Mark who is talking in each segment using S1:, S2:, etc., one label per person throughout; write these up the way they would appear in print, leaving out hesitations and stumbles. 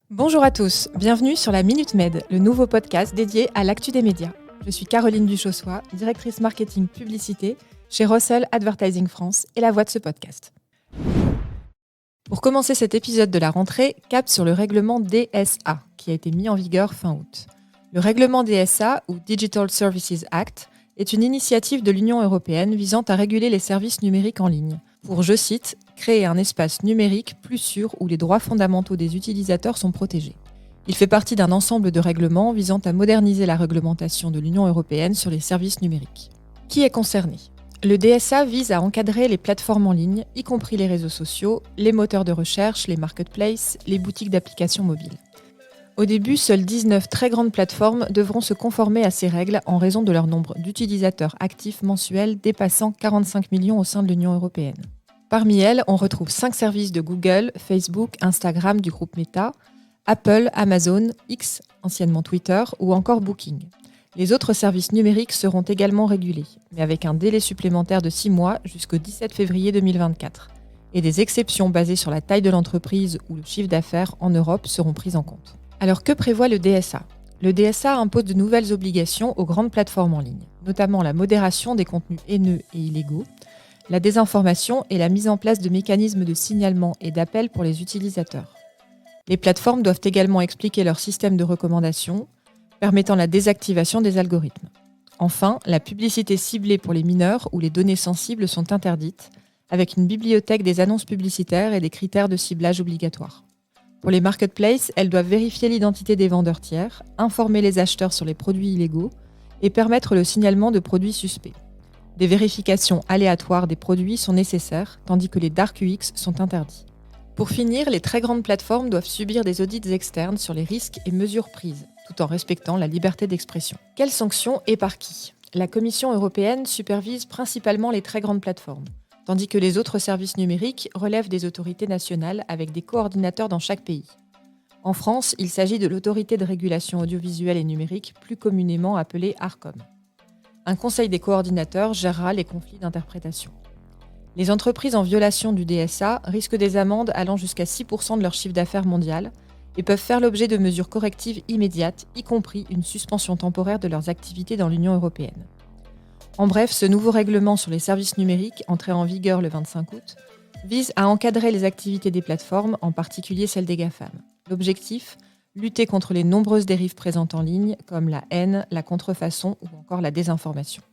S1: Bonjour à tous, bienvenue sur la Minute Med, le nouveau podcast dédié à l'actu des médias. Je suis Caroline Duchossois, directrice marketing publicité chez Russell Advertising France et la voix de ce podcast. Pour commencer cet épisode de la rentrée, cap sur le règlement DSA, qui a été mis en vigueur fin août. Le règlement DSA, ou Digital Services Act, est une initiative de l'Union européenne visant à réguler les services numériques en ligne, pour, je cite, « créer un espace numérique plus sûr où les droits fondamentaux des utilisateurs sont protégés ». Il fait partie d'un ensemble de règlements visant à moderniser la réglementation de l'Union européenne sur les services numériques. Qui est concerné ? Le DSA vise à encadrer les plateformes en ligne, y compris les réseaux sociaux, les moteurs de recherche, les marketplaces, les boutiques d'applications mobiles. Au début, seules 19 très grandes plateformes devront se conformer à ces règles en raison de leur nombre d'utilisateurs actifs mensuels dépassant 45 millions au sein de l'Union européenne. Parmi elles, on retrouve 5 services de Google, Facebook, Instagram du groupe Meta, Apple, Amazon, X, anciennement Twitter, ou encore Booking. Les autres services numériques seront également régulés, mais avec un délai supplémentaire de 6 mois jusqu'au 17 février 2024. Et des exceptions basées sur la taille de l'entreprise ou le chiffre d'affaires en Europe seront prises en compte. Alors que prévoit le DSA ? Le DSA impose de nouvelles obligations aux grandes plateformes en ligne, notamment la modération des contenus haineux et illégaux, la désinformation et la mise en place de mécanismes de signalement et d'appel pour les utilisateurs. Les plateformes doivent également expliquer leur système de recommandation, permettant la désactivation des algorithmes. Enfin, la publicité ciblée pour les mineurs ou les données sensibles sont interdites, avec une bibliothèque des annonces publicitaires et des critères de ciblage obligatoires. Pour les marketplaces, elles doivent vérifier l'identité des vendeurs tiers, informer les acheteurs sur les produits illégaux et permettre le signalement de produits suspects. Des vérifications aléatoires des produits sont nécessaires, tandis que les dark UX sont interdits. Pour finir, les très grandes plateformes doivent subir des audits externes sur les risques et mesures prises, tout en respectant la liberté d'expression. Quelles sanctions et par qui ? La Commission européenne supervise principalement les très grandes plateformes, tandis que les autres services numériques relèvent des autorités nationales avec des coordinateurs dans chaque pays. En France, il s'agit de l'autorité de régulation audiovisuelle et numérique, plus communément appelée ARCOM. Un conseil des coordinateurs gérera les conflits d'interprétation. Les entreprises en violation du DSA risquent des amendes allant jusqu'à 6% de leur chiffre d'affaires mondial et peuvent faire l'objet de mesures correctives immédiates, y compris une suspension temporaire de leurs activités dans l'Union européenne. En bref, ce nouveau règlement sur les services numériques, entré en vigueur le 25 août, vise à encadrer les activités des plateformes, en particulier celles des GAFAM. L'objectif ? Lutter contre les nombreuses dérives présentes en ligne, comme la haine, la contrefaçon ou encore la désinformation.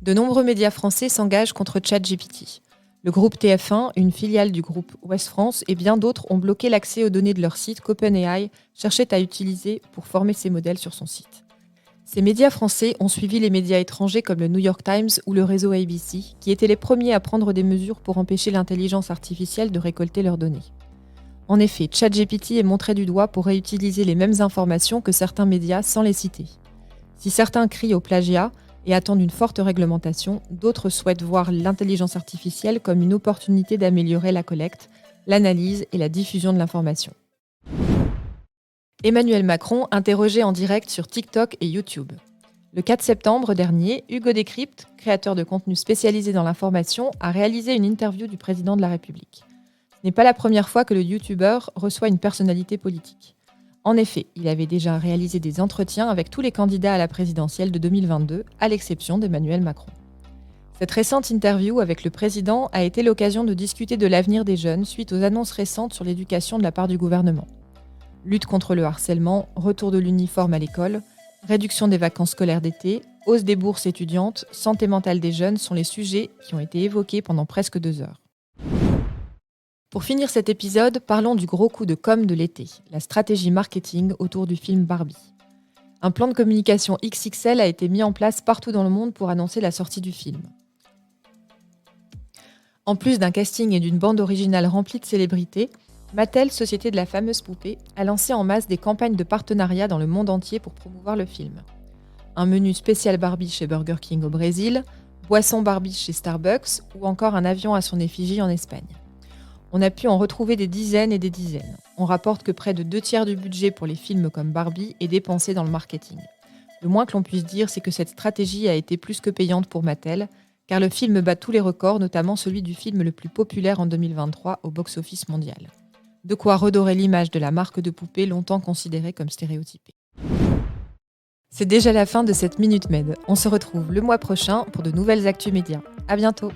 S1: De nombreux médias français s'engagent contre ChatGPT. Le groupe TF1, une filiale du groupe Ouest France et bien d'autres ont bloqué l'accès aux données de leur site qu'OpenAI cherchait à utiliser pour former ses modèles sur son site. Ces médias français ont suivi les médias étrangers comme le New York Times ou le réseau ABC, qui étaient les premiers à prendre des mesures pour empêcher l'intelligence artificielle de récolter leurs données. En effet, ChatGPT est montré du doigt pour réutiliser les mêmes informations que certains médias sans les citer. Si certains crient au plagiat et attendent une forte réglementation, d'autres souhaitent voir l'intelligence artificielle comme une opportunité d'améliorer la collecte, l'analyse et la diffusion de l'information. Emmanuel Macron interrogé en direct sur TikTok et YouTube. Le 4 septembre dernier, Hugo Décrypte, créateur de contenu spécialisé dans l'information, a réalisé une interview du président de la République. Ce n'est pas la première fois que le youtubeur reçoit une personnalité politique. En effet, il avait déjà réalisé des entretiens avec tous les candidats à la présidentielle de 2022, à l'exception d'Emmanuel Macron. Cette récente interview avec le président a été l'occasion de discuter de l'avenir des jeunes suite aux annonces récentes sur l'éducation de la part du gouvernement. Lutte contre le harcèlement, retour de l'uniforme à l'école, réduction des vacances scolaires d'été, hausse des bourses étudiantes, santé mentale des jeunes sont les sujets qui ont été évoqués pendant presque 2 heures. Pour finir cet épisode, parlons du gros coup de com' de l'été, la stratégie marketing autour du film Barbie. Un plan de communication XXL a été mis en place partout dans le monde pour annoncer la sortie du film. En plus d'un casting et d'une bande originale remplie de célébrités, Mattel, société de la fameuse poupée, a lancé en masse des campagnes de partenariat dans le monde entier pour promouvoir le film. Un menu spécial Barbie chez Burger King au Brésil, boisson Barbie chez Starbucks ou encore un avion à son effigie en Espagne. On a pu en retrouver des dizaines et des dizaines. On rapporte que près de 2/3 du budget pour les films comme Barbie est dépensé dans le marketing. Le moins que l'on puisse dire, c'est que cette stratégie a été plus que payante pour Mattel, car le film bat tous les records, notamment celui du film le plus populaire en 2023 au box-office mondial. De quoi redorer l'image de la marque de poupée longtemps considérée comme stéréotypée. C'est déjà la fin de cette Minute Med. On se retrouve le mois prochain pour de nouvelles actus médias. À bientôt!